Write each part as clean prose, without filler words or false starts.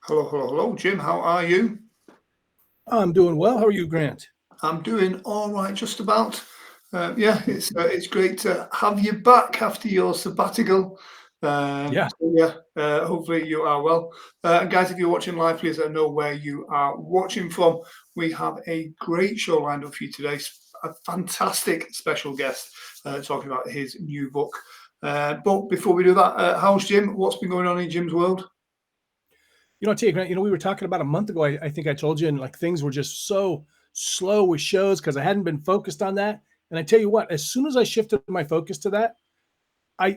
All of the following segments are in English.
Hello, hello, hello, Jim. How are you? I'm doing well. How are you, Grant? I'm doing all right, just about. Yeah, it's great to have you back after your sabbatical. Yeah. Hopefully you are well. And guys, if you're watching live, please let me know where you are watching from. We have a great show lined up for you today. A fantastic special guest talking about his new book. But before we do that, how's Jim? What's been going on in Jim's world? I'll tell you, Grant, we were talking about a month ago. I think I told you, and like things were just so slow with shows because I hadn't been focused on that. And I tell you what, as soon as I shifted my focus to that,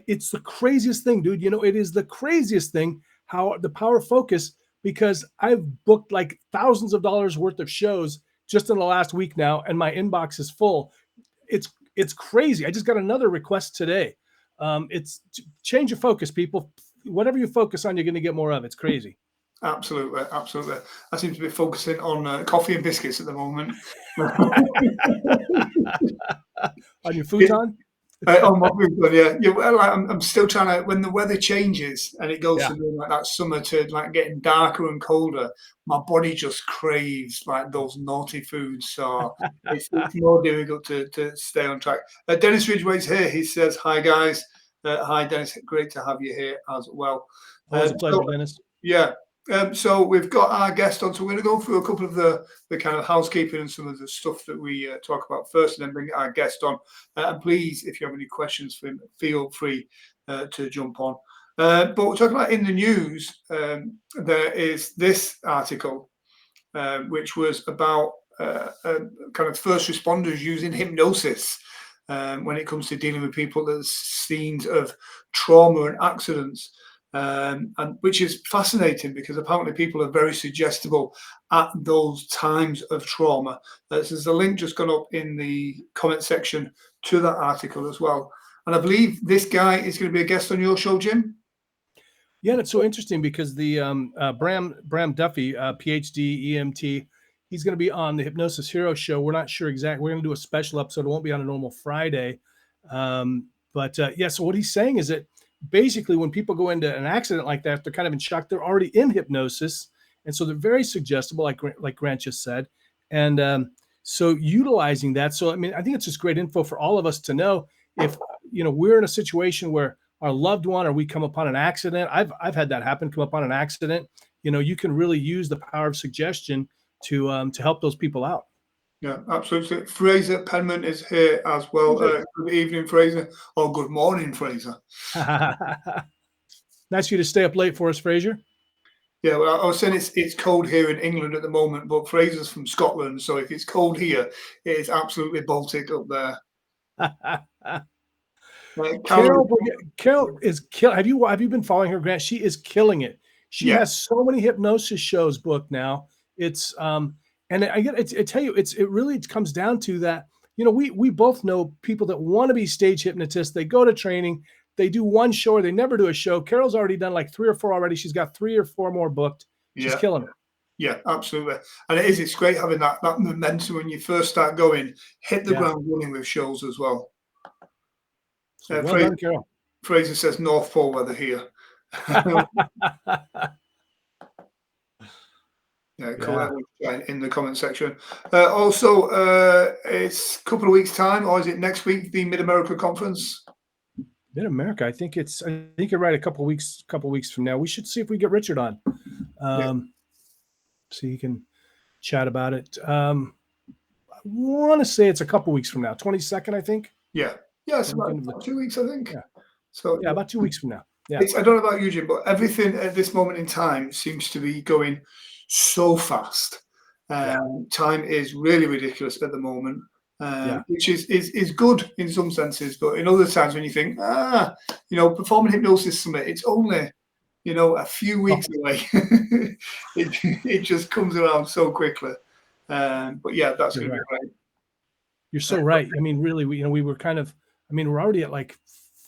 it's the craziest thing, dude. It is the craziest thing how the power of focus, because I've booked like thousands of dollars worth of shows just in the last week now, and my inbox is full. It's crazy. I just got another request today. It's change your focus, people. Whatever you focus on, you're going to get more of. It's crazy. Absolutely, absolutely. I seem to be focusing on coffee and biscuits at the moment. On your Yeah, futon? on my food, yeah. Yeah, well, like, I'm still trying to, when the weather changes and it goes Yeah. from being like that summer to like getting darker and colder, my body just craves like those naughty foods. So it's more difficult to stay on track. Dennis Ridgway's here. He says, "Hi, guys. Hi, Dennis. Great to have you here as well." Always a So, pleasure, Dennis. yeah. So we've got our guest on, so we're going to go through a couple of the kind of housekeeping and some of the stuff that we talk about first, and then bring our guest on. And please, if you have any questions for him, feel free to jump on. But we're talking about in the news. There is this article, which was about kind of first responders using hypnosis when it comes to dealing with people that's scenes of trauma and accidents. And which is fascinating because apparently people are very suggestible at those times of trauma. So there's a link just gone up in the comment section to that article as well. And I believe this guy is going to be a guest on your show, Jim. Yeah, and it's so interesting because the Bram Duffy, PhD EMT, he's going to be on the Hypnosis Hero show. We're not sure exactly. We're going to do a special episode. It won't be on a normal Friday. But so what he's saying is that basically when people go into an accident like that, they're kind of in shock. They're already in hypnosis, and so they're very suggestible, like Grant just said. And so utilizing that. So I mean, I think it's just great info for all of us to know if we're in a situation where our loved one or we come upon an accident. I've had that happen, come upon an accident. You can really use the power of suggestion to help those people out. Yeah, absolutely. Fraser Penman is here as well. Good evening, Fraser, or good morning, Fraser. Nice of you to stay up late for us, Fraser. Yeah, well, I was saying it's cold here in England at the moment, but Fraser's from Scotland, so if it's cold here, it is absolutely Baltic up there. Carol, Carol is kill. Have you been following her, Grant? She is killing it. She Yeah, has so many hypnosis shows booked now. It's and I tell you, it really comes down to that. We both know people that want to be stage hypnotists. They go to training, they do one show or they never do a show. Carol's already done like 3 or 4 already. She's got 3 or 4 more booked. She's yeah, killing it. yeah, absolutely. And it's great having that momentum when you first start going, hit the Yeah. ground running with shows as well. So well done, Carol. Fraser says North Pole weather here. Yeah, cool. Yeah. In the comment section. Also, it's a couple of weeks' time, or is it next week? The Mid America Conference. Mid America, I think you're right. A couple weeks from now, we should see if we get Richard on, so you can chat about it. I want to say it's a couple weeks from now, 22nd, I think. Yeah, it's about 2 weeks, I think. Yeah. So yeah, about 2 weeks from now. Yeah, I don't know about you, Jim, but everything at this moment in time seems to be going so fast. Time is really ridiculous at the moment, which is good in some senses, but in other times when you think, performing hypnosis summit, it's only a few weeks away. it just comes around so quickly. But yeah, that's going to be great. You're so right. I mean, really, we were kind of. I mean, we're already at like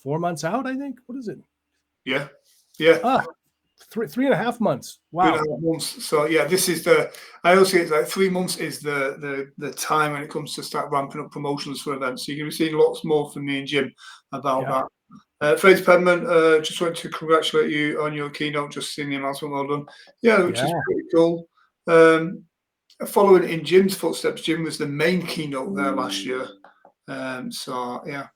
4 months out. I think. What is it? Yeah. 3.5 months. Wow. 3.5 months. So yeah, this is I always say it's like 3 months is the time when it comes to start ramping up promotions for events. So you're going to be seeing lots more from me and Jim about that. Fraser Penman, just want to congratulate you on your keynote. Just seeing the announcement, well done. Yeah, which is Yeah. pretty cool. Following in Jim's footsteps, Jim was the main keynote there last year. So yeah.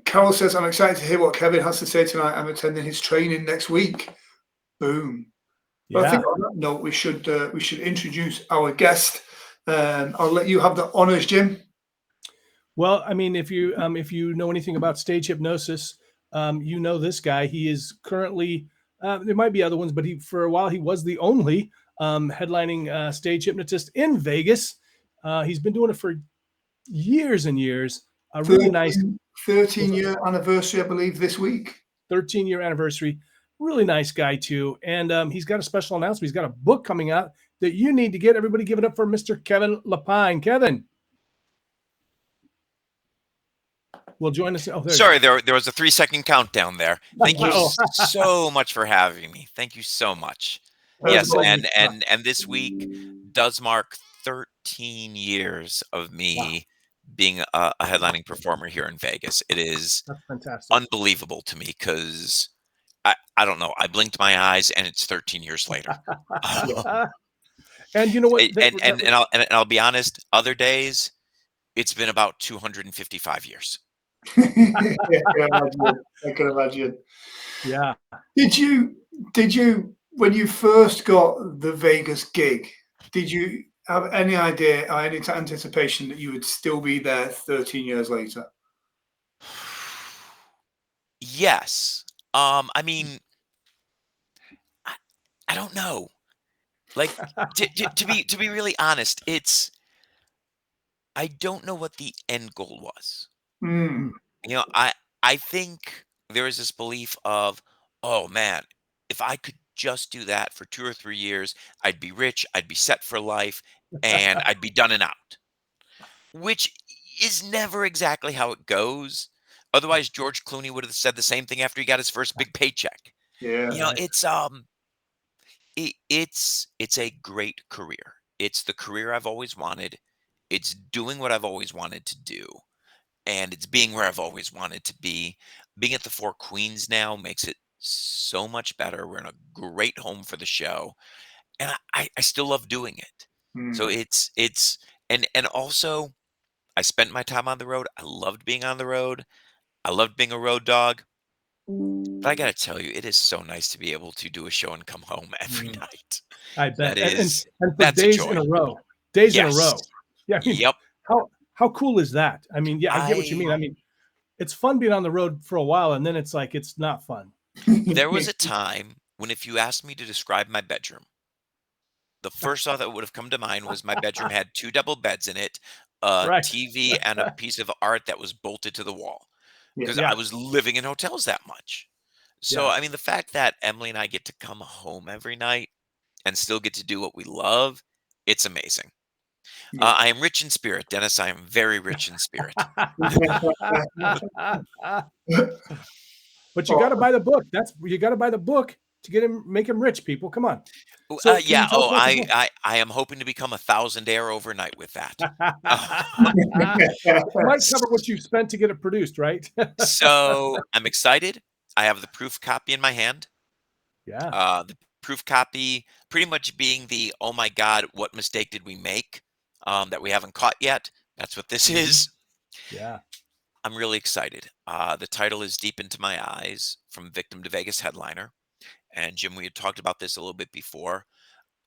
Carol says, I'm excited to hear what Kevin has to say tonight. I'm attending his training next week. Boom. But I think Yeah. on that note, we should introduce our guest. I'll let you have the honors, Jim. Well, I mean, if you know anything about stage hypnosis, you know this guy. He is currently there might be other ones, but for a while he was the only headlining stage hypnotist in Vegas. He's been doing it for years and years. A really nice 13-year anniversary, I believe, this week. 13-year anniversary. Really nice guy too, and he's got a special announcement. He's got a book coming out that you need to get. Everybody, give it up for Mr. Kevin Lepine. Kevin will join us. Oh, Sorry, there was a 3-second countdown there. Thank you Oh. so much for having me. Thank you so much. Yes, and this week does mark 13 years of me being a headlining performer here in Vegas. It is That's fantastic. unbelievable to me because I don't know. I blinked my eyes and it's 13 years later. And you know what? And I'll be honest. Other days, it's been about 255 years. I can imagine. Yeah. Did you when you first got the Vegas gig, did you have any idea or any anticipation that you would still be there 13 years later? Yes. I mean, I don't know. Like to be really honest, I don't know what the end goal was. Mm. You know, I think there is this belief of, oh man, if I could just do that for 2 or 3 years, I'd be rich, I'd be set for life, and I'd be done and out. Which is never exactly how it goes. Otherwise, George Clooney would have said the same thing after he got his first big paycheck. Yeah. You know, it's a great career. It's the career I've always wanted. It's doing what I've always wanted to do. And it's being where I've always wanted to be. Being at the Four Queens now makes it so much better. We're in a great home for the show. And I still love doing it. So Mm. it's and also I spent my time on the road. I loved being on the road. I loved being a road dog. But I gotta tell you, it is so nice to be able to do a show and come home every Mm. night. I bet. And for That's a days in joy. a row. Days in a Yes. row. Yeah, I mean, Yep. how cool is that? I mean, yeah, I get what you mean. I mean, it's fun being on the road for a while, and then it's like it's not fun. There was a time when if you asked me to describe my bedroom, the first thought that would have come to mind was my bedroom had 2 double beds in it, a Right. TV, and a piece of art that was bolted to the wall because Yeah. I Yeah. was living in hotels that much. So, Yeah. I mean, the fact that Emily and I get to come home every night and still get to do what we love, it's amazing. Yeah. I am rich in spirit, Dennis. I am very rich in spirit. But you got to buy the book. You got to buy the book to make him rich. People, come on. Ooh, So can yeah. you tell us Oh, about the book? I am hoping to become a thousandaire overnight with that. It might cover what you've spent to get it produced, right? So I'm excited. I have the proof copy in my hand. Yeah. The proof copy pretty much being the, oh my God, what mistake did we make that we haven't caught yet? That's what this is. Yeah. I'm really excited. The title is Deep Into My Eyes, From Victim to Vegas Headliner. And Jim, we had talked about this a little bit before.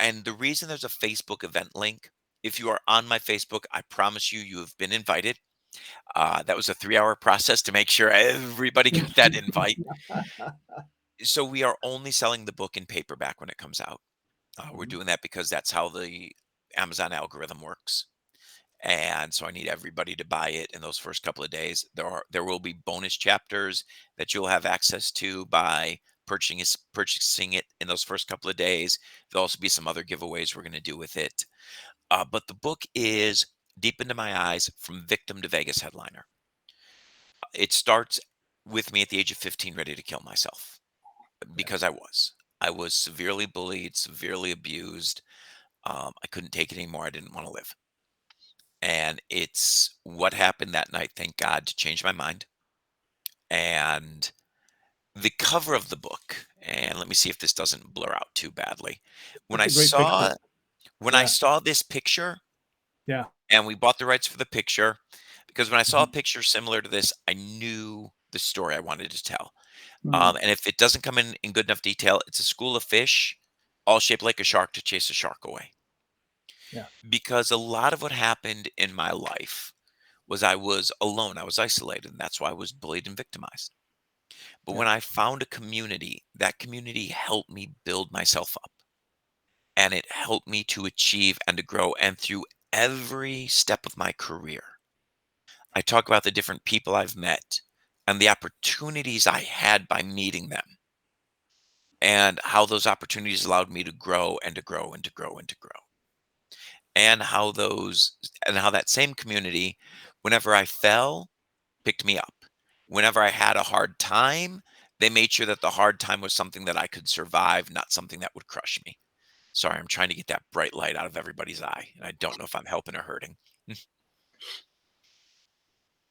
And the reason there's a Facebook event link, if you are on my Facebook, I promise you, you have been invited. That was a 3-hour process to make sure everybody got that invite. So we are only selling the book in paperback when it comes out. We're doing that because that's how the Amazon algorithm works. And so I need everybody to buy it in those first couple of days. There will be bonus chapters that you'll have access to by purchasing it in those first couple of days. There'll also be some other giveaways we're going to do with it. But the book is Deep Into My Eyes, From Victim to Vegas Headliner. It starts with me at the age of 15 ready to kill myself because I was severely bullied, severely abused. I couldn't take it anymore. I didn't want to live. And it's what happened that night, thank God, to change my mind. And the cover of the book, and let me see if this doesn't blur out too badly. When That's I a great picture. saw when I Yeah. saw this picture, Yeah. and we bought the rights for the picture, because when I saw a Mhm. picture similar to this, I knew the story I wanted to tell. Mm. And if it doesn't come in good enough detail, it's a school of fish, all shaped like a shark to chase a shark away. Yeah. Because a lot of what happened in my life was I was alone, I was isolated, and that's why I was bullied and victimized. But Yeah. when I found a community, that community helped me build myself up, and it helped me to achieve and to grow. And through every step of my career, I talk about the different people I've met and the opportunities I had by meeting them, and how those opportunities allowed me to grow and to grow and to grow and to grow. And how that same community, whenever I fell, picked me up. Whenever I had a hard time, they made sure that the hard time was something that I could survive, not something that would crush me. Sorry, I'm trying to get that bright light out of everybody's eye, and I don't know if I'm helping or hurting.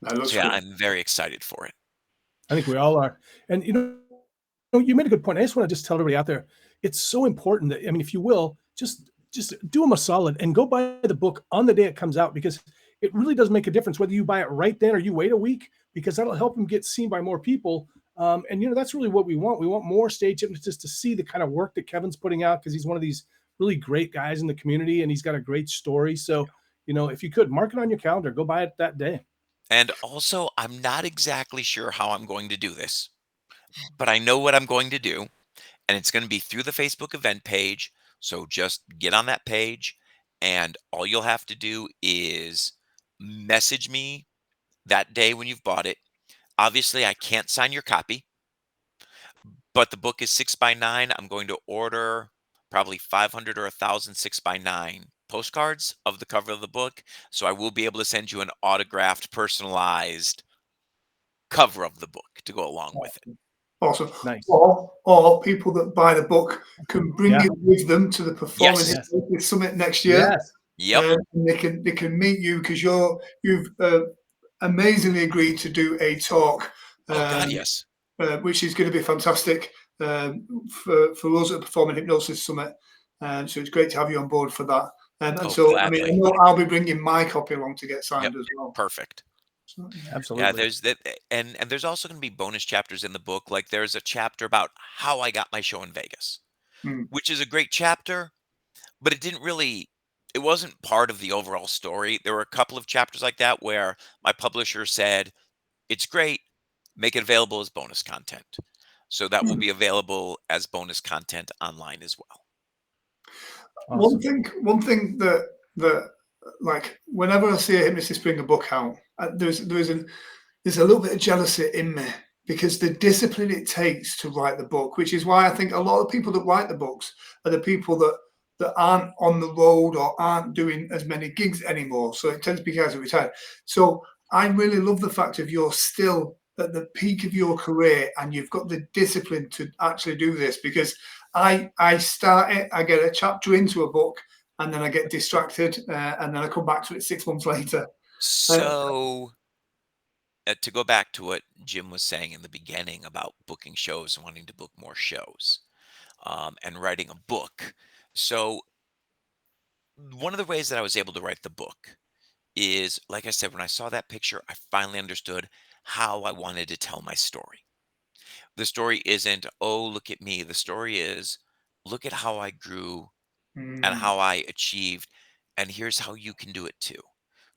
That So looks yeah, good. I'm very excited for it. I think we all are. And you made a good point. I just want to just tell everybody out there, it's so important that, I mean, if you will, just do them a solid and go buy the book on the day it comes out, because it really does make a difference whether you buy it right then or you wait a week, because that'll help them get seen by more people. And that's really what we want. We want more stage hypnotists to see the kind of work that Kevin's putting out, because he's one of these really great guys in the community and he's got a great story. So, if you could mark it on your calendar, go buy it that day. And also, I'm not exactly sure how I'm going to do this, but I know what I'm going to do, and it's going to be through the Facebook event page. So just get on that page, and all you'll have to do is message me that day when you've bought it. Obviously, I can't sign your copy, but the book is 6 by 9. I'm going to order probably 500 or 1,000 6 by 9 postcards of the cover of the book. So I will be able to send you an autographed, personalized cover of the book to go along with it. Awesome. Nice. Or people that buy the book can bring Yeah. it with them to the Performing Yes. Yes. Hypnosis Summit next year. Yes. Yep. And they can meet you because you've amazingly agreed to do a talk, Oh God, um, yes. which is going to be fantastic for us at Performing Hypnosis Summit. So it's great to have you on board for that. And Oh, so, I mean, I gladly. know I'll be bringing my copy along to get Yep. signed as well. Perfect. So, yeah. Yeah, Absolutely. there's that, and there's also going to be bonus chapters in the book. Like there's a chapter about how I got my show in Vegas, Mm, which is a great chapter, but it wasn't part of the overall story. There were a couple of chapters like that where my publisher said, "It's great, make it available as bonus content." So that will mm. be available as bonus content online as well. Awesome. One thing that like whenever I see a hypnotist bring a book out, there's a little bit of jealousy in me because the discipline it takes to write the book, which is why I think a lot of people that write the books are the people that aren't on the road or aren't doing as many gigs anymore. So it tends to be guys who retired. So I really love the fact of you're still at the peak of your career and you've got the discipline to actually do this because I start it, I get a chapter into a book, and then I get distracted, and then I come back to it 6 months later. Uh, So to go back to what Jim was saying in the beginning about booking shows and wanting to book more shows, and writing a book. So one of the ways that I was able to write the book is, like I said, when I saw that picture, I finally understood how I wanted to tell my story. The story isn't, oh, look at me. The story is, look at how I grew and mm, how I achieved. And here's how you can do it too.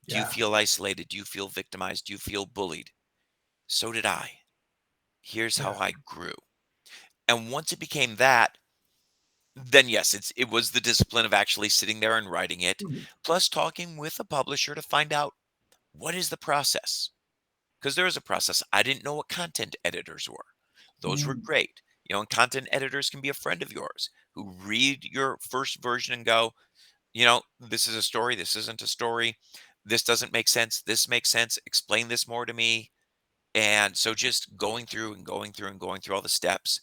Do you Yeah. feel isolated? Do you feel victimized? Do you feel bullied? So did I. Here's how Yeah. I grew. And once it became that, then yes, it was the discipline of actually sitting there and writing it, mm, plus talking with a publisher to find out what is the process. Because there is a process. I didn't know what content editors were. Those were mm, great. And content editors can be a friend of yours who read your first version and go, this is a story, this isn't a story, this doesn't make sense, this makes sense, explain this more to me. And so just going through and going through and going through all the steps.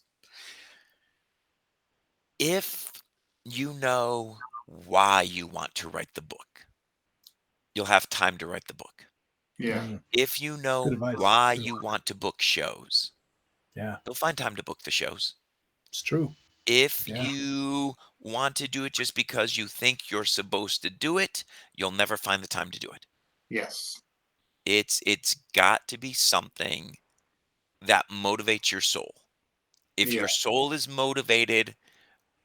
If you know why you want to write the book, you'll have time to write the book. Yeah. Mm, If you good know advice. why Good you one. want to book shows, Yeah, you'll find time to book the shows. it's true. If Yeah. you want to do it just because you think you're supposed to do it, you'll never find the time to do it. Yes. It's got to be something that motivates your soul. If Yeah. your soul is motivated,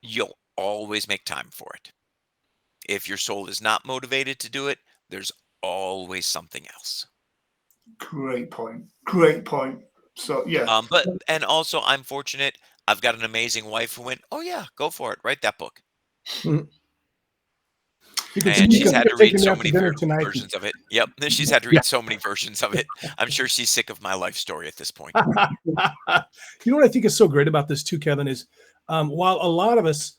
you'll always make time for it. If your soul is not motivated to do it, there's always something else. Great point. Great point. So yeah. But and also I'm fortunate. I've got an amazing wife who went, "Oh yeah, go for it. Write that book." Mhm. You can And sneak she's him. You had can to take read him so after many dinner tonight. versions of it. Yep, she's had to Yeah. read so many versions of it. I'm sure she's sick of my life story at this point. You know what I think is so great about this too, Kevin, is while a lot of us,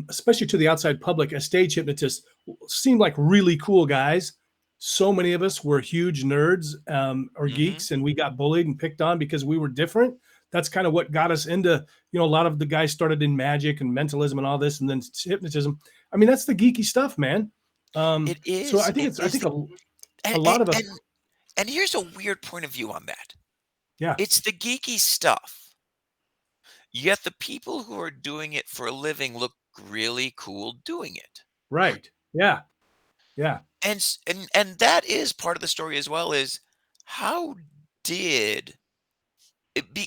especially to the outside public, as stage hypnotists, seem like really cool guys, so many of us were huge nerds or Mhm. geeks, and we got bullied and picked on because we were different. That's kind of what got us into, a lot of the guys started in magic and mentalism and all this, and then hypnotism. I mean, that's the geeky stuff, man. It So I is. think It it's, I is think the a lot of us, and here's a weird point of view on that. yeah, It's the geeky stuff, yet the people who are doing it for a living look really cool doing it. right, yeah, yeah, And that is part of the story as well is how did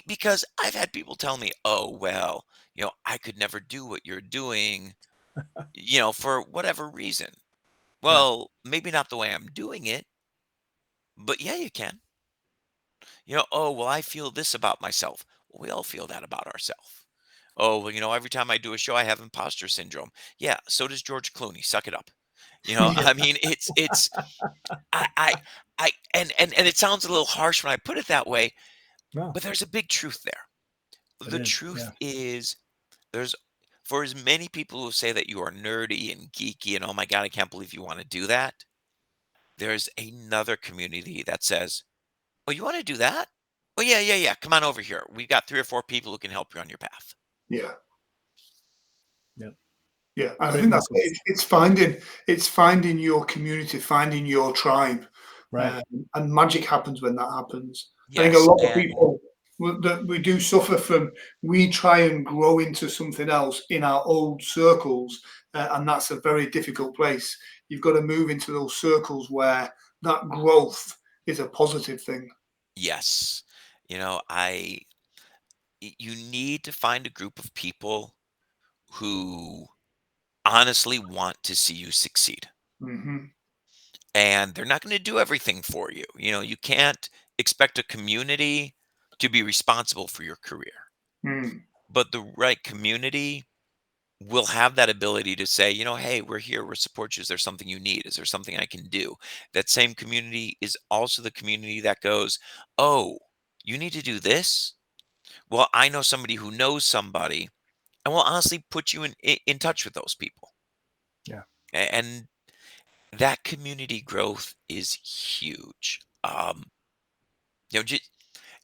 because I've had people tell me, "Oh, well, I could never do what you're doing, for whatever reason." yeah, Well, maybe not the way I'm doing it, but yeah, you can. "Oh, well, I feel this about myself." Well, we all feel that about ourselves. "Oh, well, every time I do a show, I have imposter syndrome." Yeah, so does George Clooney. Suck it up. yeah. I mean, it's I and it sounds a little harsh when I put it that way, No, but there's a big truth there. it The is. truth Yeah. is there's for as many people who say that you are nerdy and geeky and oh my god, I can't believe you want to do that, there's another community that says, "Oh, you want to do that? Oh yeah, yeah, yeah. Come on over here. We've got 3 or 4 people who can help you on your path." Yeah. Yep. Yeah. And I Great think that's message. it. It's finding your community, finding your tribe. Right. Um, and magic happens when that happens. I think a Yes, lot of and people that we do suffer from, we try and grow into something else in our old circles, and that's a very difficult place. You've got to move into those circles where that growth is a positive thing. yes, I you need to find a group of people who honestly want to see you succeed. Hmm. And they're not going to do everything for you. You can't expect a community to be responsible for your career. Mm. But the right community will have that ability to say, hey, we're here, we're support you. Is there something you need? Is there something I can do? That same community is also the community that goes, oh, you need to do this? Well, I know somebody who knows somebody, and will honestly put you in touch with those people. Yeah. And that community growth is huge. Just,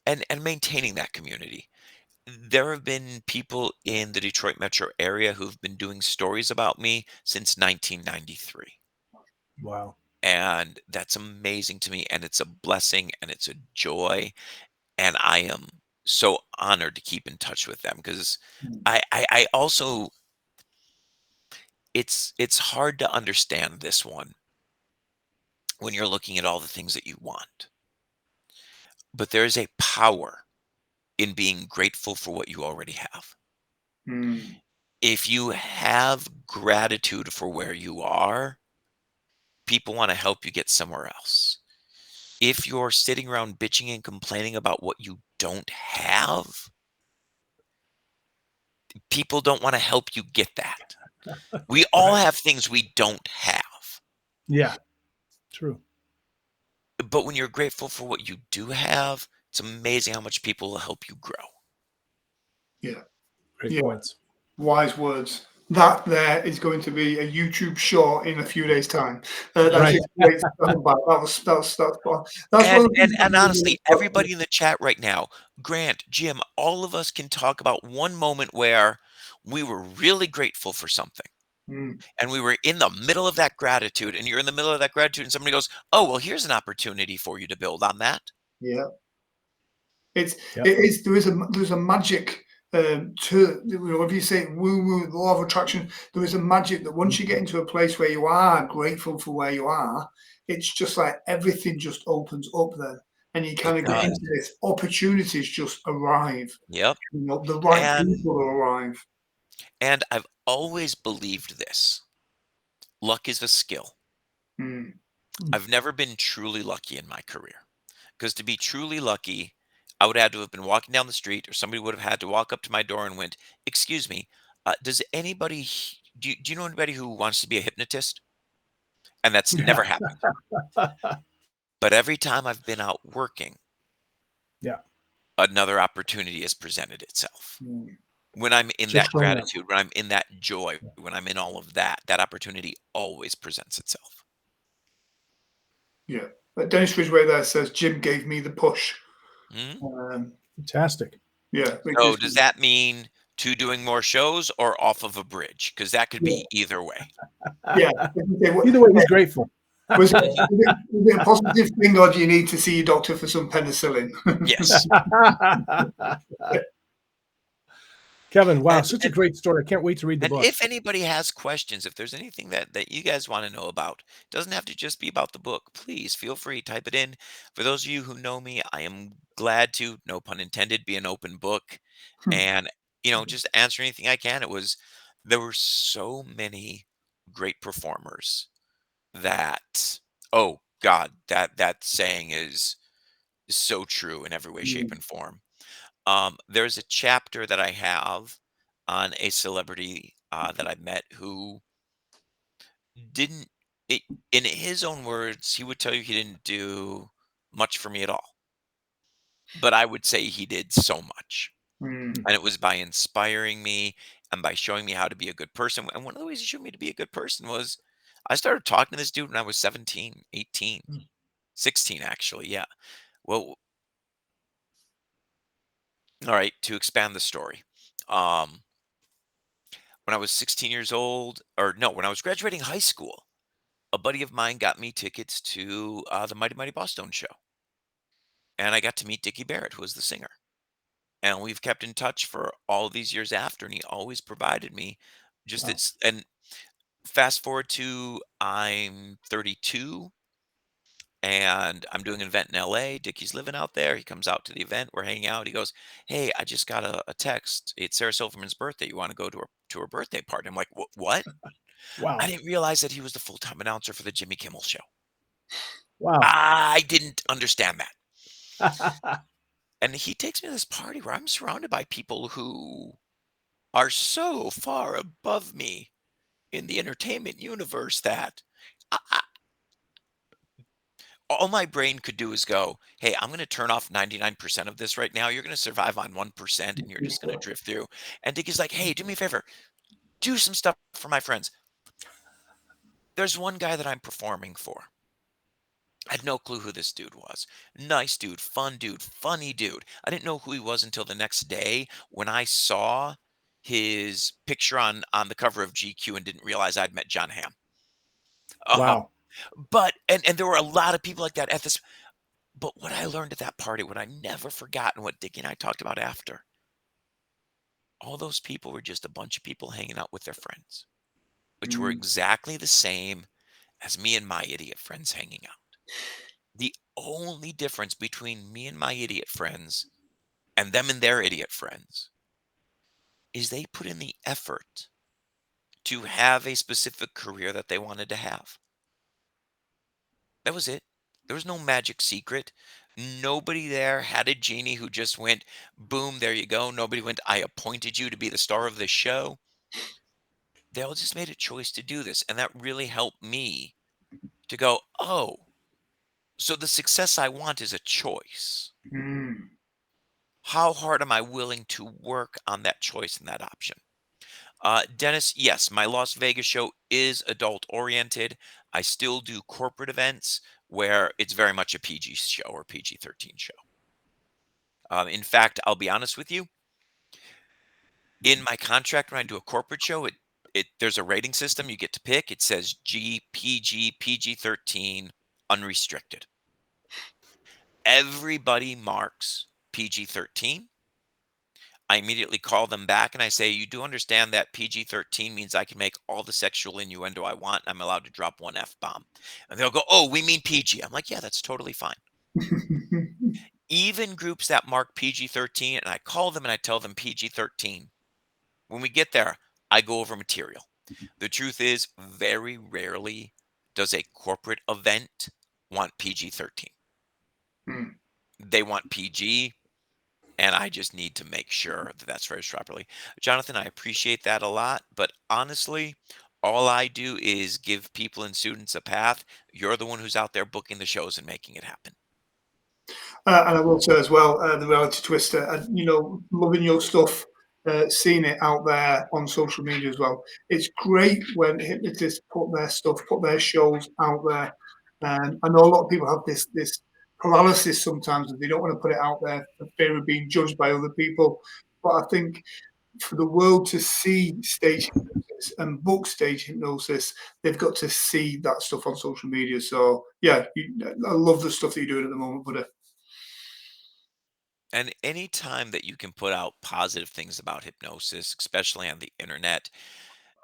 and maintaining that community. There have been people in the Detroit metro area who've been doing stories about me since 1993. Wow. And that's amazing to me. And it's a blessing and it's a joy. And I am so honored to keep in touch with them because Mm. I also, it's hard to understand this one when you're looking at all the things that you want. But there is a power in being grateful for what you already have. Mm. If you have gratitude for where you are, people want to help you get somewhere else. If you're sitting around bitching and complaining about what you don't have, people don't want to help you get that. We all Right. have things we don't have. Yeah. True. But when you're grateful for what you do have, it's amazing how much people will help you grow. Yeah. Great Yeah. points. Wise words. That there is going to be a YouTube short in a few days' time. That's Right. just great to talk about. That's one And of the and things that and honestly, really. everybody in the chat right now, Grant, Jim, all of us can talk about one moment where we were really grateful for something. Mm. And we were in the middle of that gratitude, and you're in the middle of that gratitude, and somebody goes, "Oh, well, here's an opportunity for you to build on that." Yeah. It's Yep. it is there's a magic to, you know, if you say woo woo, the law of attraction, there is a magic that once you get into a place where you are grateful for where you are, it's just like everything just opens up then, and you It kind of get does. into this. Opportunities just arrive. Yep. You know, the right And people will arrive. I've always believed this. Luck is a skill. Mm. I've never been truly lucky in my career. Because to be truly lucky, I would have had to have been walking down the street, or somebody would have had to walk up to my door and went, "Excuse me, does anybody, do you know anybody who wants to be a hypnotist?" And that's Yeah. never happened. But every time I've been out working, Yeah. another opportunity has presented itself. Mm. When I'm in Just that showing up. gratitude, when I'm in that joy, when I'm in all of that, that opportunity always presents itself. Yeah. But Dennis Ridgway there says Jim gave me the push. Mhm. Um, Fantastic. yeah, So because does that mean to doing more shows or off of a bridge? Because that could yeah, be either way. yeah. Either way, he's grateful. Mhm. Was it a positive thing, or do you need to see your doctor for some penicillin? Yes. Kevin, wow, And such a and great story. I can't wait to read the and book. if anybody has questions, if there's anything that you guys want to know about, doesn't have to just be about the book. Please feel free, type it in. For those of you who know me, I am glad to, no pun intended, be an open book and just answer anything I can. There were so many great performers that, oh God, that saying is so true in every way, shape, Mm, and form. There's a chapter that I have on a celebrity that I met who didn't, it, in his own words, he would tell you he didn't do much for me at all. But I would say he did so much. mm, And it was by inspiring me and by showing me how to be a good person. And one of the ways he showed me to be a good person was I started talking to this dude when I was 17, 18, Mm. 16, actually. Yeah. Well, all right, to expand the story. Um, when I was 16 years old, or no, when I was graduating high school, a buddy of mine got me tickets to the Mighty Mighty Bosstones show. And I got to meet Dickie Barrett, who was the singer. And we've kept in touch for all these years after. And he always provided me just Wow. this. And fast forward to I'm 32 and I'm doing an event in LA. Dickie's living out there. He comes out to the event. We're hanging out. He goes, "Hey, I just got a text. It's Sarah Silverman's birthday. You want to go to her birthday party?" I'm like, What? I Wow. didn't realize that he was the full-time announcer for the Jimmy Kimmel show. Wow. I didn't understand that. And he takes me to this party where I'm surrounded by people who are so far above me in the entertainment universe that I, all my brain could do is go, "Hey, I'm going to turn off 99% of this right now. You're going to survive on 1% and you're just going to drift through." And Dickie's like, "Hey, do me a favor. Do some stuff for my friends." There's one guy that I'm performing for. I had no clue who this dude was. Nice dude, funny dude. I didn't know who he was until the next day when I saw his picture on the cover of GQ and didn't realize I'd met John Hamm. Uh, Wow. but and there were a lot of people like that at this. But what I learned at that party, what I never forgotten, what Dickie and I talked about after, all those people were just a bunch of people hanging out with their friends, which were mm, exactly the same as me and my idiot friends hanging out. The only difference between me and my idiot friends and them and their idiot friends is they put in the effort to have a specific career that they wanted to have. That was it. There was no magic secret. Nobody there had a genie who just went, boom, there you go. Nobody went, "I appointed you to be the star of this show." They all just made a choice to do this. And that really helped me to go, oh, so the success I want is a choice. mm, How hard am I willing to work on that choice and that option? Dennis, yes, my Las Vegas show is adult oriented. I still do corporate events where it's very much a PG show or PG-13 show. In fact, I'll be honest with you, in my contract when I do a corporate show, There's a rating system you get to pick. It says G, PG, PG-13, unrestricted. Everybody marks PG-13. I immediately call them back and I say, "You do understand that PG-13 means I can make all the sexual innuendo I want. I'm allowed to drop one F-bomb." And they'll go, "Oh, we mean PG." I'm like, "Yeah, that's totally fine." Even groups that mark PG-13, and I call them and I tell them PG-13. When we get there, I go over material. The truth is, very rarely does a corporate event want PG-13. Mm. They want PG, and I just need to make sure that that's phrased properly. Jonathan, I appreciate that a lot, but honestly, all I do is give people and students a path. You're the one who's out there booking the shows and making it happen. And I will say as well, the reality twister, and loving your stuff, seeing it out there on social media as well. It's great when hypnotists put their stuff, put their shows out there. I know a lot of people have this paralysis sometimes, and they don't want to put it out there for fear of being judged by other people. But I think for the world to see stage hypnosis and book stage hypnosis, they've got to see that stuff on social media. So yeah, I love the stuff that you're doing at the moment, buddy. And any time that you can put out positive things about hypnosis, especially on the internet,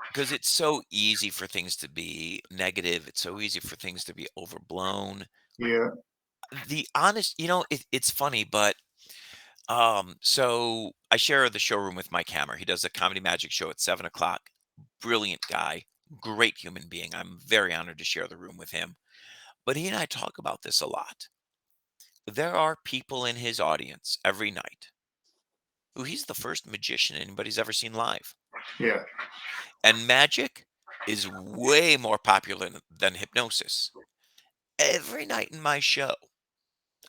because it's so easy for things to be negative, it's so easy for things to be overblown. Yeah, The honest, it's funny, but so I share the showroom with Mike Hammer. He does a comedy magic show at 7 o'clock. Brilliant guy, great human being. I'm very honored to share the room with him. But he and I talk about this a lot. There are people in his audience every night who he's the first magician anybody's ever seen live. yeah. And magic is way more popular than hypnosis. Every night in my show,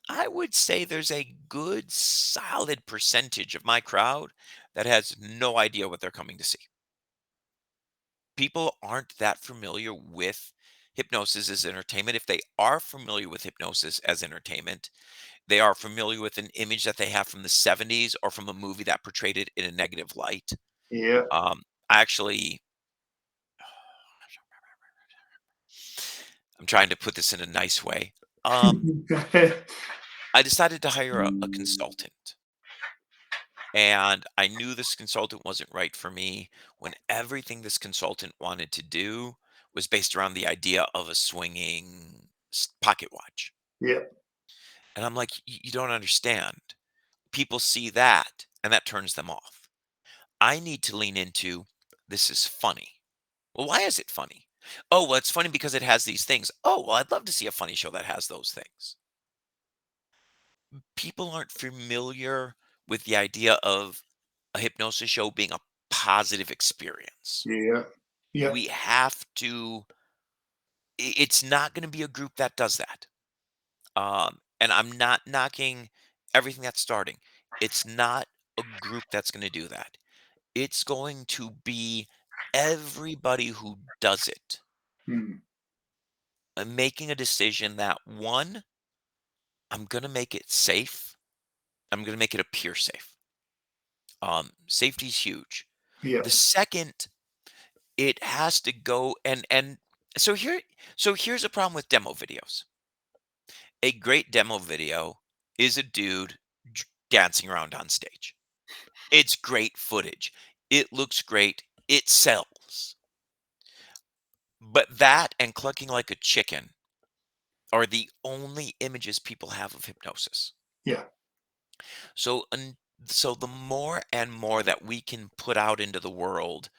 I would say there's a good solid percentage of my crowd that has no idea what they're coming to see. People aren't that familiar with hypnosis as entertainment. If they are familiar with hypnosis as entertainment, they are familiar with an image that they have from the 70s or from a movie that portrayed it in a negative light. Yeah. I actually, I'm trying to put this in a nice way. I decided to hire a consultant. And I knew this consultant wasn't right for me when everything this consultant wanted to do was based around the idea of a swinging pocket watch. Yeah. And I'm like, You don't understand. People see that and that turns them off. I need to lean into this is funny. Well, why is it funny? Oh, well, it's funny because it has these things. Oh, well, I'd love to see a funny show that has those things. People aren't familiar with the idea of a hypnosis show being a positive experience. Yeah. Yeah. We have to, it's not going to be a group that does that. And I'm not knocking everything that's starting. It's not a group that's going to do that. It's going to be everybody who does it Mm. making a decision that one, I'm going to make it safe. I'm going to make it appear safe. Safety is huge. Yeah. The second, it has to go and so here's a problem with demo videos. A great demo video is a dude dancing around on stage. It's great footage. It looks great. It sells. But that and clucking like a chicken are the only images people have of hypnosis. Yeah. So so the more and more that we can put out into the world,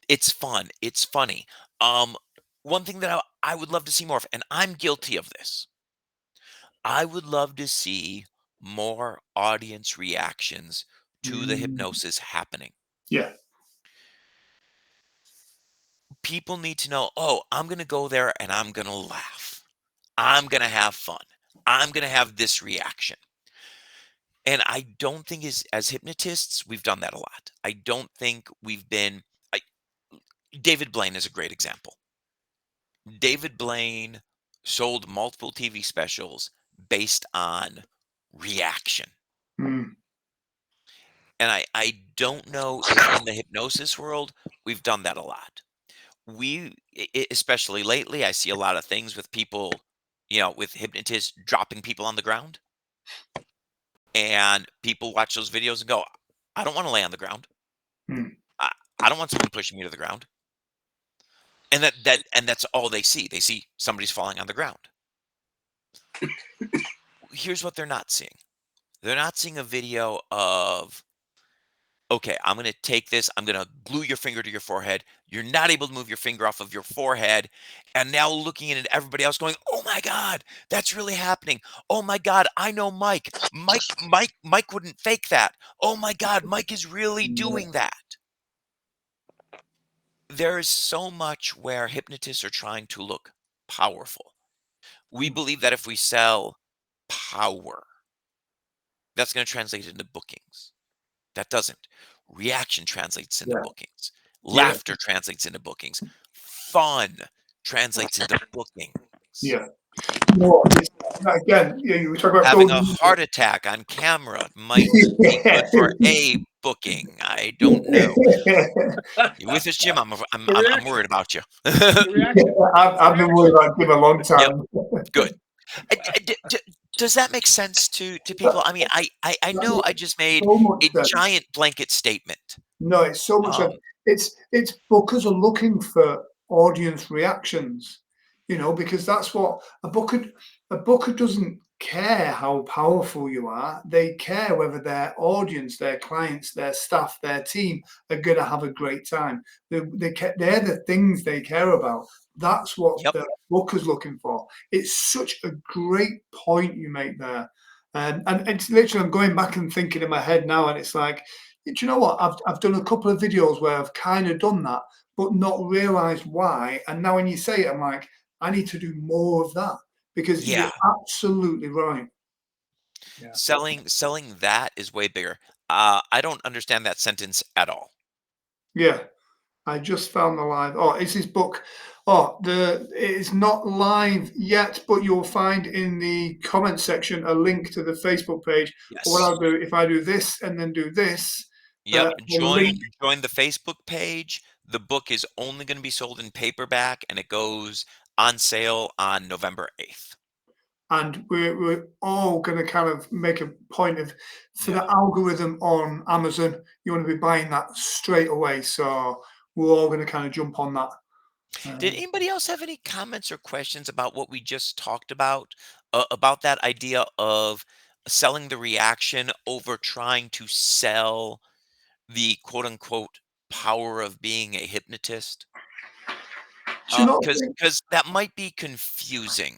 it's fun. It's funny. Um, One thing that I would love to see more of, and I'm guilty of this, I would love to see more audience reactions to the Mm. hypnosis happening. Yeah. People need to know, oh, I'm going to go there and I'm going to laugh. I'm going to have fun. I'm going to have this reaction. And I don't think as hypnotists, we've done that a lot. I don't think we've been, I, David Blaine is a great example. David Blaine sold multiple TV specials based on reaction. Mm. And I don't know if in the hypnosis world we've done that a lot. Especially lately, I see a lot of things with people, with hypnotists dropping people on the ground, and people watch those videos and go, "I don't want to lay on the ground. Hmm. I don't want someone pushing me to the ground." And that's all they see. They see somebody's falling on the ground. Here's what they're not seeing. They're not seeing a video of, okay, I'm going to take this, I'm going to glue your finger to your forehead. You're not able to move your finger off of your forehead. And now looking at everybody else going, "Oh my God, that's really happening. Oh my God, I know Mike. Mike wouldn't fake that. Oh my God, Mike is really Yeah. doing that." There is so much where hypnotists are trying to look powerful. We believe that if we sell power, that's going to translate into bookings. That doesn't. Reaction translates into Yeah. bookings. Yeah. Laughter translates into bookings. Fun translates into bookings. Yeah. No, again, you talk about Having a golden. heart attack on camera might be good for a booking. I don't know. You with us, Jim? I'm worried about you. The reaction. I've been worried about him a long Yep, time. good. Does that make sense to people? I mean, I That know makes I just made so much a sense. giant blanket statement. No, it's so much sense. Um, It's bookers are looking for audience reactions, because that's what a booker doesn't care how powerful you are. They care whether their audience, their clients, their staff, their team are going to have a great time. They're the things they care about. That's what yep. the booker's looking for. It's such a great point you make there. And it's literally, I'm going back and thinking in my head now, and it's like, do you know what? I've done a couple of videos where I've kind of done that, but not realized why. And now when you say it, I'm like, I need to do more of that because you're Yeah. absolutely right. Yeah. Selling that is way bigger. I don't understand that sentence at all. Yeah. I just found the live. Oh, it's his book. Oh, it's not live yet, but you'll find in the comment section a link to the Facebook page. But what Yes. I'll do, if I do this and then do this, Yep. the link. Join the Facebook page. The book is only going to be sold in paperback, and it goes on sale on November 8th. And we're all going to kind of make a point of, for Yeah. the algorithm on Amazon, you want to be buying that straight away. So we're all going to kind of jump on that. Did Um, anybody else have any comments or questions about what we just talked about that idea of selling the reaction over trying to sell the quote unquote power of being a hypnotist? do you not think? Because that might be confusing.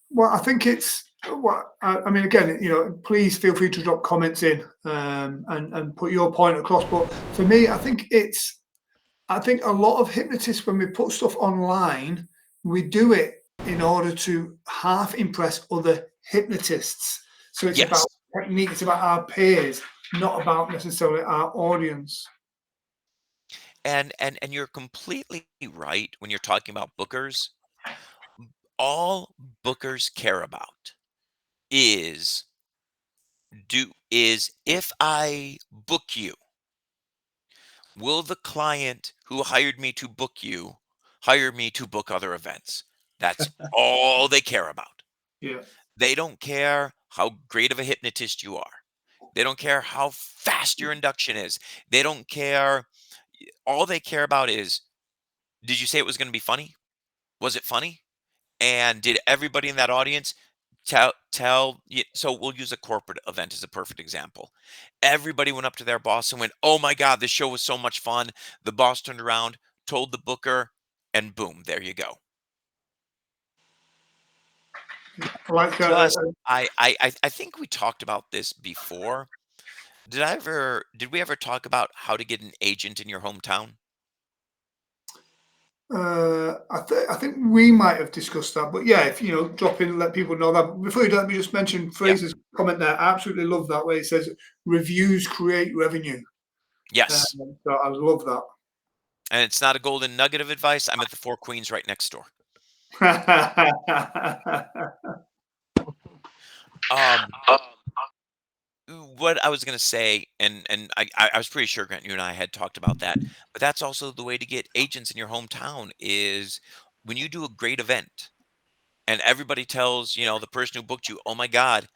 Well, I think it's what I mean. Again, please feel free to drop comments in, and put your point across. But for me, I think a lot of hypnotists, when we put stuff online, we do it in order to half impress other hypnotists. So it's Yes. about technique, it's about our peers, not about necessarily our audience. And you're completely right when you're talking about bookers. All bookers care about is if I book you, will the client who hired me to book you hire me to book other events? That's all they care about. Yeah. They don't care how great of a hypnotist you are. They don't care how fast your induction is. They don't care. All they care about is, did you say it was going to be funny? Was it funny? And did everybody in that audience so we'll use a corporate event as a perfect example. Everybody went up to their boss and went, "Oh my God, this show was so much fun." The boss turned around, told the booker, and boom, there you go. Like Plus, I think we talked about this before. Did we ever talk about how to get an agent in your hometown? I think we might have discussed that, but yeah, if drop in, let people know that. Before you do, let me just mention Yeah. Fraser's comment there. I absolutely love that way. It says reviews create revenue. Yes. So I love And it's not a golden nugget of advice. I'm at the Four Queens right next door. that. Um, what I was gonna say, and I was pretty sure, Grant, you and I had talked about that, but that's also the way to get agents in your hometown is when you do a great event and everybody tells, the person who booked you, "Oh my god,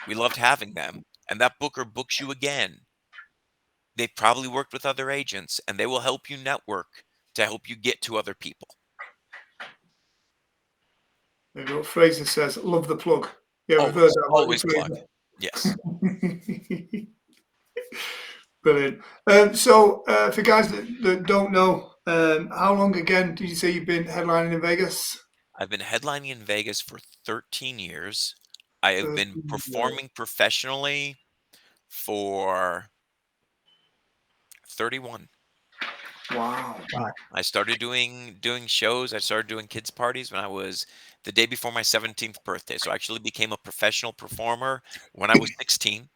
we loved having them," and that booker books you again, they probably worked with other agents, and they will help you network to help you get to other people. You know, Fraser says, "Love the plug." Yeah, we've heard Always, that about always plug. Yes. you, Fraser. Brilliant. So, for guys that don't know, how long again did you say you've been headlining in Vegas? I've been headlining in Vegas for 13 years. I have been 13 years. performing professionally for 31. Wow. Wow. I started doing shows. I started doing kids parties when I was the day before my 17th birthday. So I actually became a professional performer when I was 16.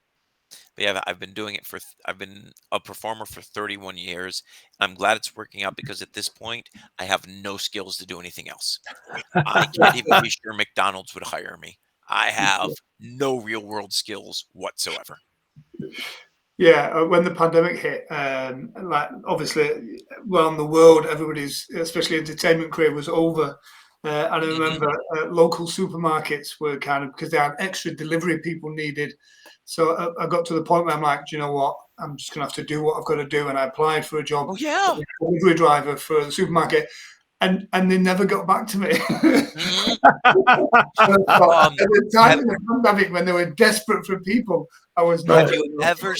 But yeah, I've been a performer for 31 years. I'm glad it's working out because at this point I have no skills to do anything else. I can't even be sure McDonald's would hire me. I have no real world skills whatsoever. Yeah, when the pandemic hit, like obviously around the world, everybody's, especially entertainment career, was over. And I Mhm. remember local supermarkets were kind of because they had extra delivery people needed. So I got to the point where I'm like, do you know what? I'm just gonna have to do what I've got to do. And I applied for a job, Oh yeah. delivery driver for the supermarket, and they never got back to me. Mhm. So at Um, the time have in the pandemic, when they were desperate for people, I was not. have you ever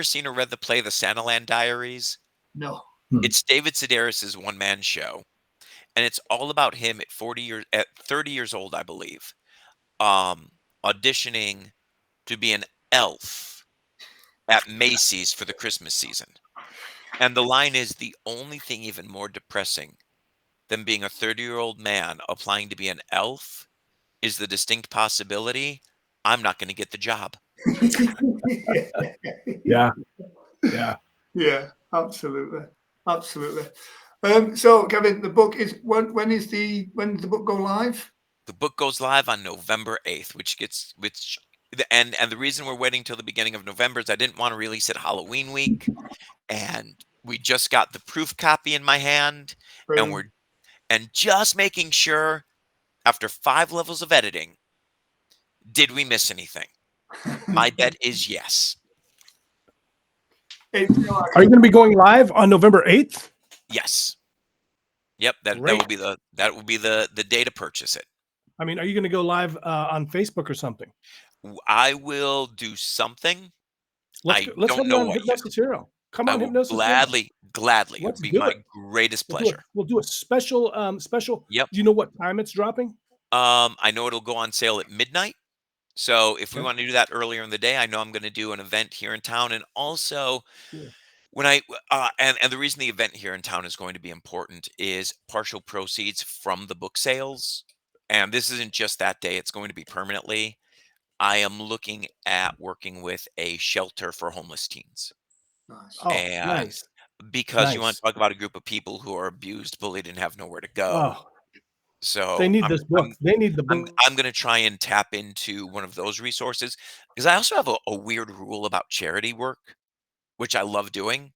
seen or read the play The Santaland Diaries? No. It's David Sedaris's one-man show, and it's all about him at 30 years old, I believe, um, auditioning to be an elf at Macy's for the Christmas season. And the line is, "The only thing even more depressing than being a 30-year-old man applying to be an elf is the distinct possibility I'm not gonna get the job." Yeah. Yeah. Yeah, absolutely, absolutely. So, Kevin, the book is when does the book go live? The book goes live on November 8th, and the reason we're waiting till the beginning of November is I didn't wanna release it Halloween week, and we just got the proof copy in my hand, and Brilliant. we're and just making sure after 5 levels of editing, did we miss anything? My bet is yes. It's Are you going to be going live on November 8th? Yes. Yep, that Great. will be the day to purchase it. I mean, are you going to go live on Facebook or something? I will do something. I Let's don't have you know on what yet. Hypnosis Hero. Come I on, will Hypnosis Hero. gladly, it Let's would be do my it. greatest pleasure. We'll do a special special. Yep. Do you know what time it's dropping? I know it'll go on sale at midnight. So if we Okay. want to do that earlier in the day, I know I'm going to do an event here in town. And also, Cool. when I and the reason the event here in town is going to be important is partial proceeds from the book sales. And this isn't just that day; it's going to be permanently. I am looking at working with a shelter for homeless teens. nice. Oh, And nice. because you want Nice. to talk about a group of people who are abused, bullied, and have nowhere to go. Oh, they So need I'm this book. I'm They need the I'm book. I'm gonna try and tap into one of those resources because I also have a weird rule about charity work, which I love doing.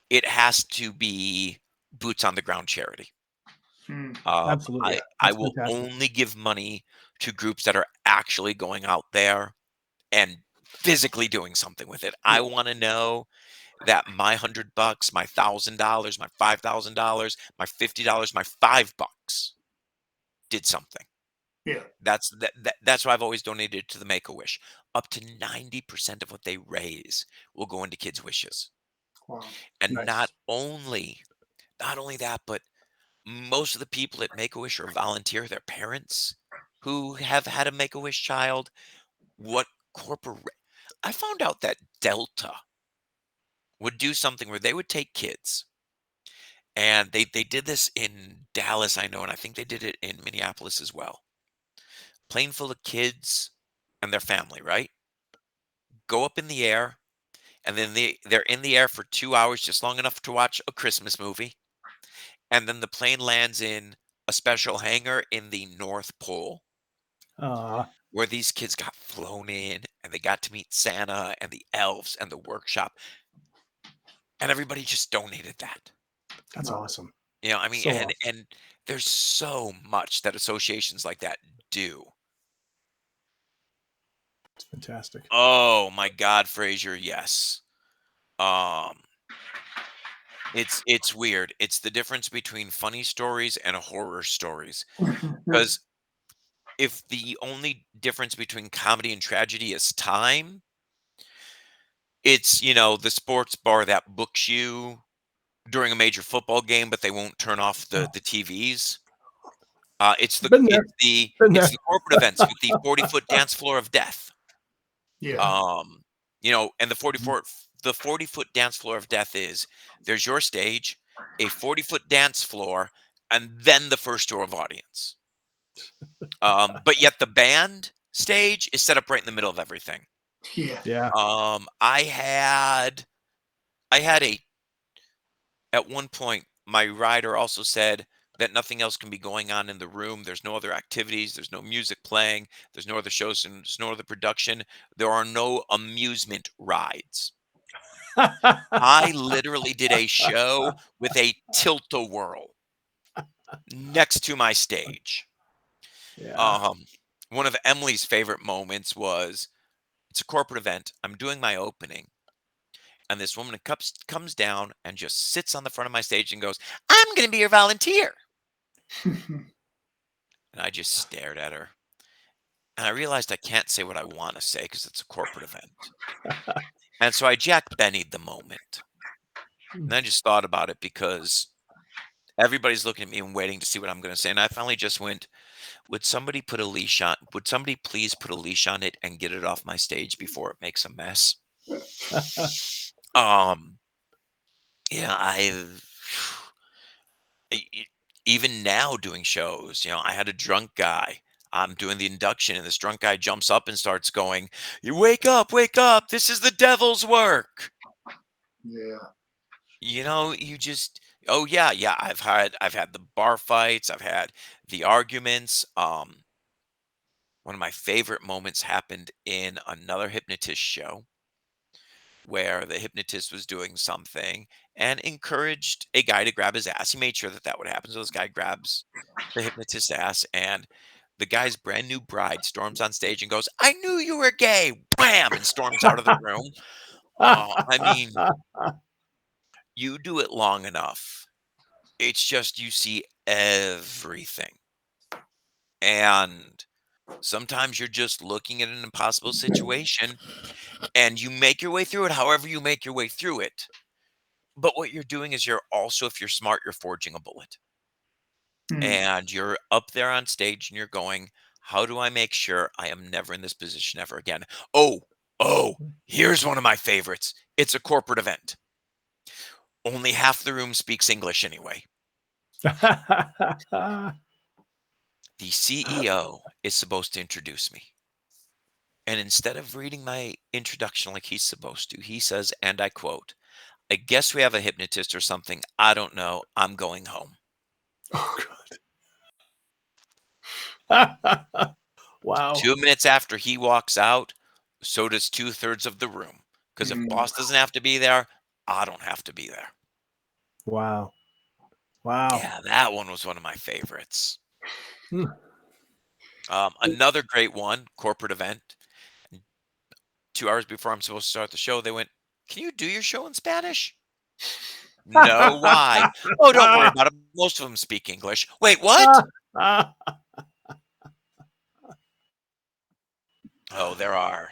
It has to be boots on the ground charity. Hmm. Absolutely. I That's will fantastic. only give money to groups that are actually going out there and physically doing something with it. I Yeah. want to know that my $100, my $1,000, my $5,000, my $50, my $5 did something. Yeah. That's why I've always donated to the Make-A-Wish. Up to 90% of what they raise will go into kids' wishes. Wow. And Nice. not only that, but most of the people at Make-A-Wish are volunteer, their parents who have had a Make-A-Wish child. What corporate I found out that Delta would do something where they would take kids and they did this in Dallas, I know, and I think they did it in Minneapolis as well. Plane full of kids and their family, right? Go up in the air, and then they're in the air for 2 hours, just long enough to watch a Christmas movie, and then the plane lands in a special hangar in the North Pole, where these kids got flown in and they got to meet Santa and the elves and the workshop, and everybody just donated that. That's Wow. awesome. You know, I mean, So and awesome. and there's so much that associations like that do. It's fantastic. Oh my God, Frasier, yes. Um, it's weird. It's the difference between funny stories and horror stories. Because if the only difference between comedy and tragedy is time, it's, the sports bar that books you during a major football game, but they won't turn off the TVs. It's the Been there. it's the Been it's there. the corporate events with the 40-foot dance floor of death. Yeah. Um, and the 40-foot dance floor of death is there's your stage, a 40-foot dance floor, and then the first row of audience. But yet the band stage is set up right in the middle of everything. Yeah. Yeah. I had a at one point my rider also said that nothing else can be going on in the room. There's no other activities, there's no music playing, there's no other shows, and there's no other production. There are no amusement rides. I literally did a show with a tilt-a-whirl next to my stage. Yeah. Um, One of Emily's favorite moments was it's a corporate event. I'm doing my opening, and this woman comes down and just sits on the front of my stage and goes, "I'm going to be your volunteer." And I just stared at her. And I realized I can't say what I want to say because it's a corporate event. And so I Jack Benny'd the moment. And I just thought about it because everybody's looking at me and waiting to see what I'm going to say. And I finally just went, would somebody put a leash on? Would somebody please put a leash on it and get it off my stage before it makes a mess? Um, yeah, even now doing shows, I had a drunk guy. I'm doing the induction, and this drunk guy jumps up and starts going, "You wake up! This is the devil's work." Yeah. You just, oh yeah. I've had the bar fights. I've had the arguments. One of my favorite moments happened in another hypnotist show where the hypnotist was doing something and encouraged a guy to grab his ass. He made sure that would happen. So this guy grabs the hypnotist's ass, and the guy's brand new bride storms on stage and goes, "I knew you were gay!" Wham! And storms out of the room. I mean, you do it long enough. It's just you see everything. And sometimes you're just looking at an impossible situation and you make your way through it however you make your way through it. But what you're doing is you're also, if you're smart, you're forging a bullet. Hmm. And you're up there on stage and you're going, how do I make sure I am never in this position ever again? Oh, here's one of my favorites. It's a corporate event. Only half the room speaks English anyway. The CEO is supposed to introduce me. And instead of reading my introduction like he's supposed to, he says, and I quote, "I guess we have a hypnotist or something. I don't know. I'm going home." Oh, Wow. 2 minutes after he walks out, so does two-thirds of the room. Because if God. boss doesn't have to be there, I don't have to be there. Wow. Wow. Yeah, that one was one of my favorites. Hmm. Another great one, corporate event. 2 hours before I'm supposed to start the show, they went, "Can you do your show in Spanish?" No, why? "Oh, don't worry about it. Most of them speak English." Wait, what? Oh, there are.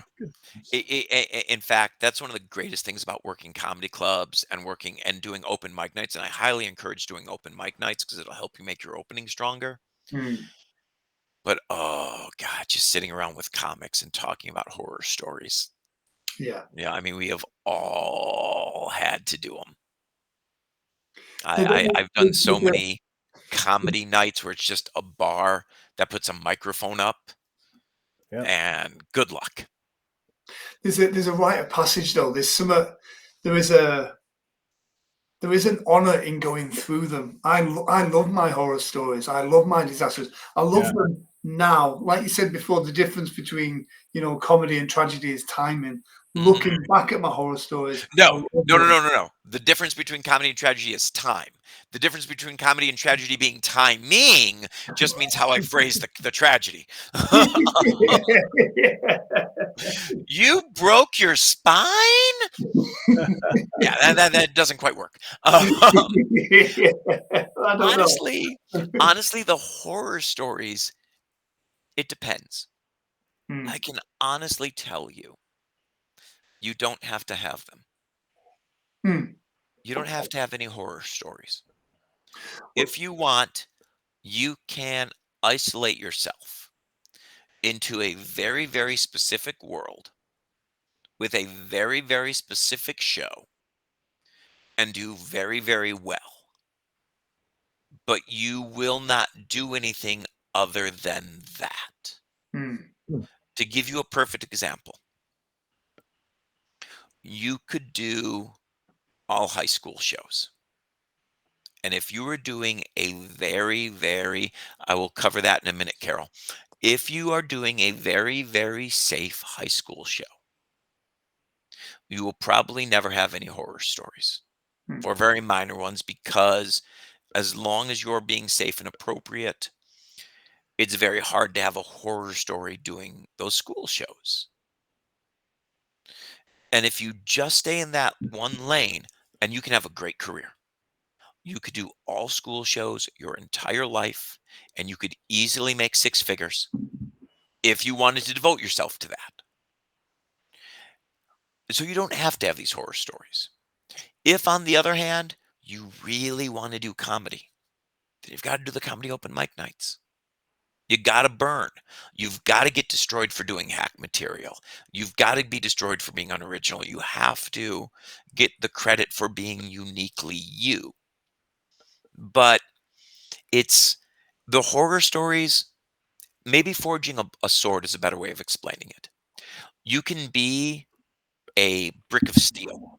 In fact, that's one of the greatest things about working comedy clubs and working and doing open mic nights. And I highly encourage doing open mic nights because it'll help you make your opening stronger. Hmm. But oh God, just sitting around with comics and talking about horror stories. Yeah. Yeah, I mean, we have all had to do them. The- I've done the- so the- many comedy nights where it's just a bar that puts a microphone up, Yeah. and good luck. there's a rite of passage though. There is a there is an honor in going through them. I love my horror stories. I love my disasters. I love Yeah. them now, like you said before, the difference between, comedy and tragedy is timing. Mhm. Looking back at my horror stories, I No, love no, no, them. no, no, no. The difference between comedy and tragedy is time. The difference between comedy and tragedy being timing just means how I phrase the tragedy. You broke your spine? Yeah, that doesn't quite work. I don't know. Honestly, the horror stories, it depends. I Mm, can honestly tell you, you don't have to have them. mm. You don't have to have any horror stories. If you want, you can isolate yourself into a very, very specific world with a very, very specific show and do very, very well. But you will not do anything other than that. Mm, To give you a perfect example, you could do all high school shows. And if you were doing a very, very, I will cover that in a minute, Carol. If you are doing a very, very safe high school show, you will probably never have any horror stories mm, or very minor ones because as long as you're being safe and appropriate, it's very hard to have a horror story doing those school shows. And if you just stay in that one lane, and you can have a great career. You could do all school shows your entire life, and you could easily make six figures if you wanted to devote yourself to that. So you don't have to have these horror stories. If, on the other hand, you really want to do comedy, then you've got to do the comedy open mic nights. You got to burn. You've got to get destroyed for doing hack material. You've got to be destroyed for being unoriginal. You have to get the credit for being uniquely you. But it's the horror stories, maybe forging a sword is a better way of explaining it. You can be a brick of steel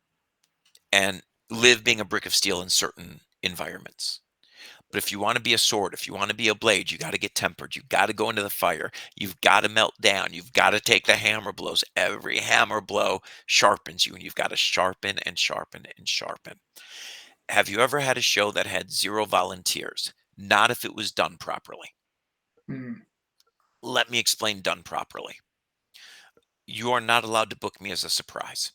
and live being a brick of steel in certain environments. But if you want to be a sword, if you want to be a blade, you got to get tempered. You got to go into the fire. You've got to melt down. You've got to take the hammer blows. Every hammer blow sharpens you, and you've got to sharpen and sharpen and sharpen. Have you ever had a show that had zero volunteers? Not if it was done properly. mm, Let me explain done properly. You are not allowed to book me as a surprise.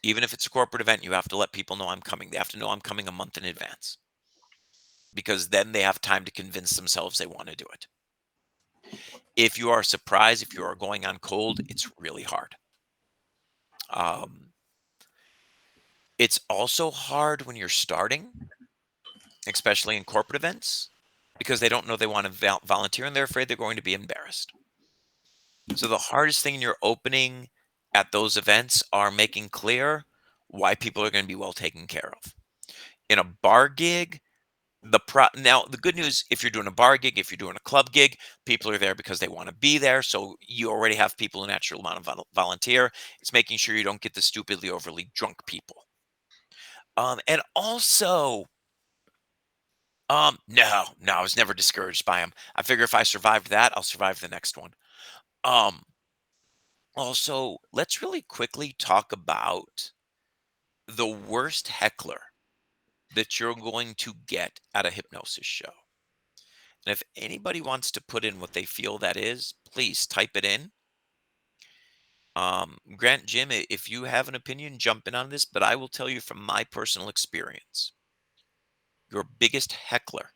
Even if it's a corporate event, you have to let people know I'm coming. They have to know I'm coming a month in advance because then they have time to convince themselves they want to do it. If you are surprised, if you are going on cold, it's really hard. Um, it's also hard when you're starting, especially in corporate events, because they don't know they want to volunteer and they're afraid they're going to be embarrassed. So the hardest thing in your opening at those events are making clear why people are going to be well taken care of. In a bar gig, now the good news, if you're doing a bar gig, if you're doing a club gig, people are there because they want to be there. So you already have people a natural amount of volunteer. It's making sure you don't get the stupidly overly drunk people. And also, no, I was never discouraged by them. I figure if I survived that, I'll survive the next one. Um, Also, let's really quickly talk about the worst heckler that you're going to get at a hypnosis show. And if anybody wants to put in what they feel that is, please type it in. Grant, Jim, if you have an opinion, jump in on this, but I will tell you from my personal experience, your biggest heckler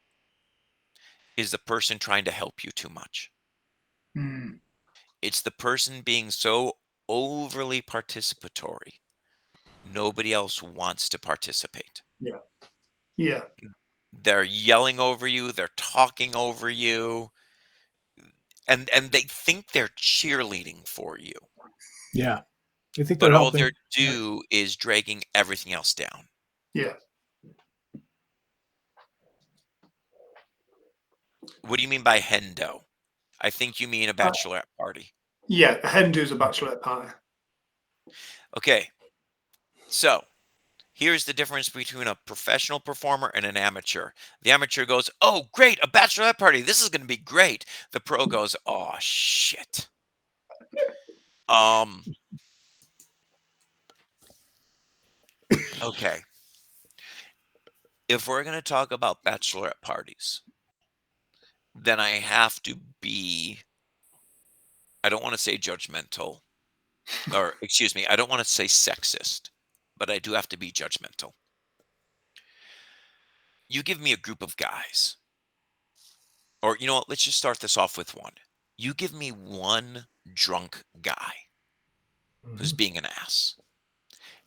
is the person trying to help you too much. mm. It's the person being so overly participatory. Nobody else wants to participate. Yeah. Yeah. They're yelling over you, they're talking over you, and they think they're cheerleading for you, Yeah. I think they're but all helping. they're do is dragging everything else down. Yeah. What do you mean by hendo? I think you mean a Uh, bachelorette party. yeah. A hen do's a bachelorette party. Okay, so Here's the difference between a professional performer and an amateur. The amateur goes, "Oh, great, a bachelorette party. This is going to be great." The pro goes, "Oh, shit." Um, okay. If we're going to talk about bachelorette parties, then I have to be, I don't want to say judgmental, or excuse me, I don't want to say sexist, but I do have to be judgmental. You give me a group of guys, or you know what, let's just start this off with one. You give me one drunk guy who's Mhm. being an ass,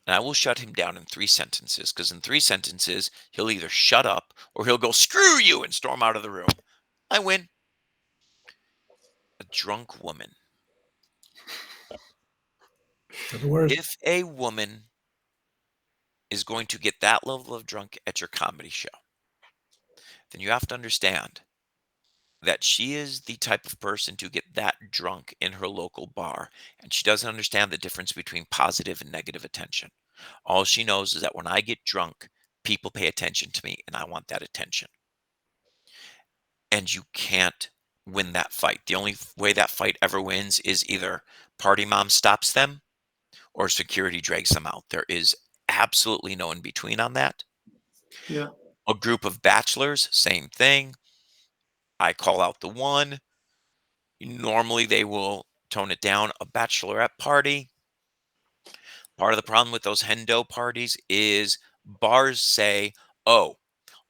and I will shut him down in 3 sentences, because in 3 sentences, he'll either shut up or he'll go, "Screw you," and storm out of the room. I win. A drunk woman. They're the worst. If a woman is going to get that level of drunk at your comedy show, then you have to understand that she is the type of person to get that drunk in her local bar, and she doesn't understand the difference between positive and negative attention. All she knows is that when I get drunk, people pay attention to me, and I want that attention. And you can't win that fight. The only way that fight ever wins is either party mom stops them or security drags them out. There is absolutely no in between on that. Yeah. A group of bachelors, same thing. I call out the one. Normally, they will tone it down. A bachelorette party, part of the problem with those hendo parties is bars say, "Oh,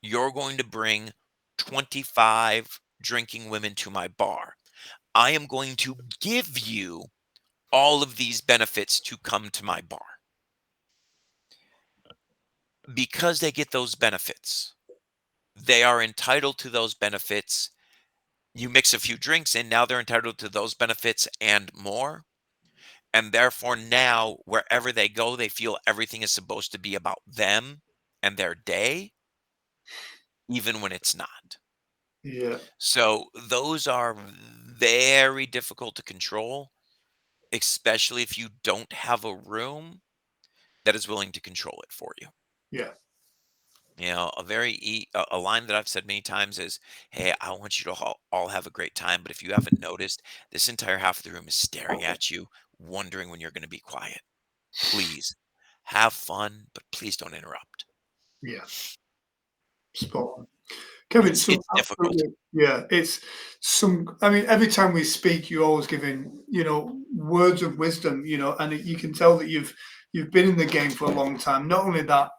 you're going to bring 25 drinking women to my bar. I am going to give you all of these benefits to come to my bar." Because they get those benefits, they are entitled to those benefits. You mix a few drinks in, now they're entitled to those benefits and more. And therefore, now wherever they go, they feel everything is supposed to be about them and their day, even when it's not. Yeah. So those are very difficult to control, especially if you don't have a room that is willing to control it for you. Yeah. You know, a line that I've said many times is, "Hey, I want you to all have a great time, but if you haven't noticed, this entire half of the room is staring at you, wondering when you're going to be quiet. Please have fun, but please don't interrupt." Yeah. Spot on. Kevin, some It's difficult. absolutely, yeah, it's some, I mean, every time we speak, you're always giving, words of wisdom, and you can tell that you've been in the game for a long time. Not only that,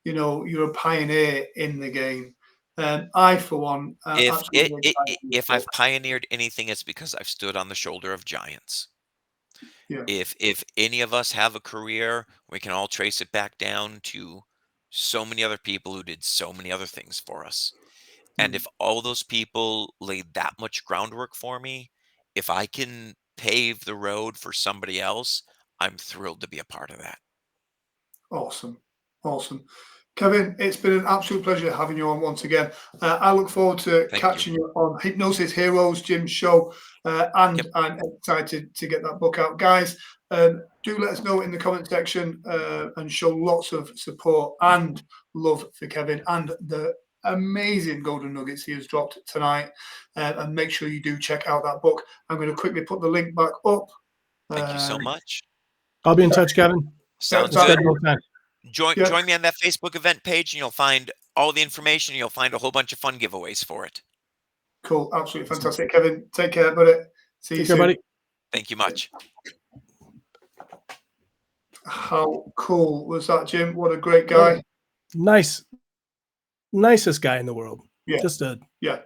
you're a pioneer in the game. I, for one, absolutely excited If for, I've pioneered anything, it's because I've stood on the shoulder of giants. yeah, If any of us have a career, we can all trace it back down to so many other people who did so many other things for us. And mm, if all those people laid that much groundwork for me, if I can pave the road for somebody else, I'm thrilled to be a part of that. awesome, awesome. Kevin, it's been an absolute pleasure having you on once again. I look forward to Thank you. catching you on Hypnosis Heroes, Jim's show, Yep. and I'm excited to get that book out. Guys, do let us know in the comment section and show lots of support and love for Kevin and the amazing golden nuggets he has dropped tonight. And make sure you do check out that book. I'm going to quickly put the link back up. Thank you so Uh, much. I'll be in touch, Kevin. Sounds We'll good. schedule a time. yeah, Join me on that Facebook event page and you'll find all the information. You'll find a whole bunch of fun giveaways for it. cool. Absolutely Awesome. fantastic. Kevin, take care, buddy. See you Take care, soon. buddy. Thank you much. How cool was that, Jim? What a great What guy. a nicest guy in the world. Yeah, Just a yeah,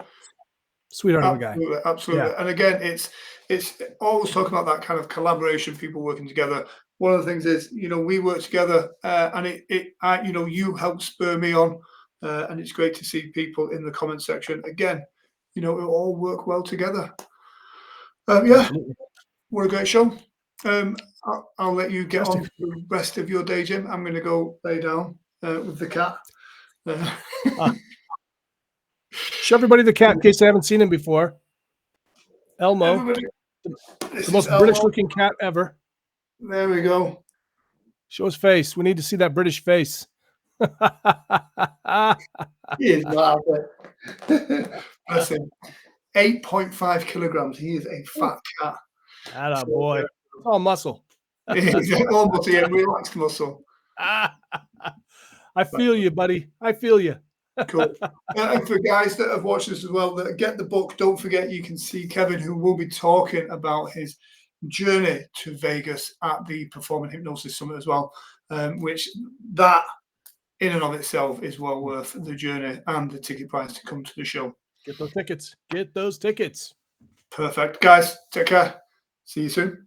sweetheart of a guy. absolutely, absolutely. Yeah. And again, it's always talking about that kind of collaboration, people working together. One of the things is, we work together, and you help spur me on, and it's great to see people in the comment section. Again, we all work well together. Yeah, Absolutely. what a great show. I'll let you get on Fantastic. to the rest of your day, Jim. I'm going to go lay down with the cat. Ah, show everybody the cat in case they haven't seen him before. Elmo, Everybody, the this is most Elmo. British looking cat ever. There we go. Show his face. We need to see that British face. He is not out there. Bless him. 8.5 kilograms. He is a fat cat. Atta So, boy. It's all muscle. he's almost a relaxed muscle. I feel you, buddy. I feel you. Cool. And for guys that have watched this as well, that get the book, don't forget you can see Kevin, who will be talking about his journey to Vegas at the Performing Hypnosis Summit as well, which that in and of itself is well worth the journey and the ticket price to come to the show. Get those tickets. Get those tickets. Perfect. Guys, take care. See you soon.